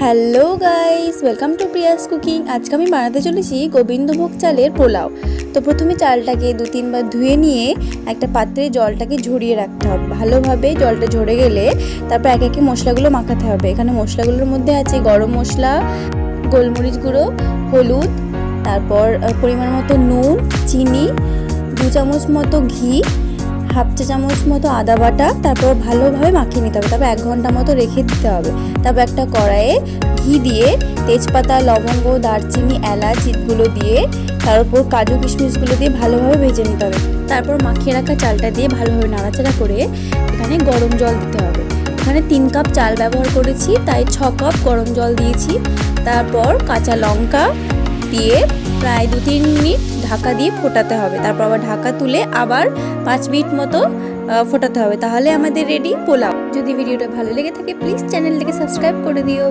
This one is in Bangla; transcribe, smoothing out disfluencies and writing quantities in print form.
Hello guys, welcome to Prius cooking. আজকে আমি বানাতে চলেছি গোবিন্দভোগ চালের পোলাও। তো প্রথমে চালটাকে 2-3 বার ধুয়ে নিয়ে একটা পাত্রে জলটাকে ঝরিয়ে রাখতে হবে। ভালোভাবে জলটা ঝরে গেলে তারপর একে একে মশলাগুলো মাখাতে হবে। এখানে মশলাগুলোর মধ্যে আছে গরম মশলা, গোলমরিচ গুঁড়ো, হলুদ, তারপর পরিমাণ মতো নুন, চিনি, 2 চামচ মতো ঘি, হাফ চা চামচ মতো আদা বাটা। তারপর ভালোভাবে মাখিয়ে নিতে হবে। তারপর 1 ঘন্টা মতো রেখে দিতে হবে। তারপর একটা কড়াইয়ে ঘি দিয়ে তেজপাতা, লবঙ্গ, দারচিনি, এলাচ এগুলো দিয়ে তার উপর কাজু কিশমিশগুলো দিয়ে ভালোভাবে ভেজে নিতে হবে। তারপর মাখিয়ে রাখা চালটা দিয়ে ভালোভাবে নাড়াচাড়া করে এখানে গরম জল দিতে হবে। এখানে 3 কাপ চাল ব্যবহার করেছি, তাই 6 কাপ গরম জল দিয়েছি। তারপর কাঁচা লঙ্কা দিয়ে প্রায় 2-3 মিনিট ঢাকা দিয়ে ফোটাতে হবে। তারপর আবার ঢাকা তুলে আবার 5 মিনিট মতো ফোটাতে হবে। তাহলে আমাদের রেডি পোলাও। যদি ভিডিওটা ভালো লেগে থাকে প্লিজ চ্যানেলটাকে সাবস্ক্রাইব করে দিও।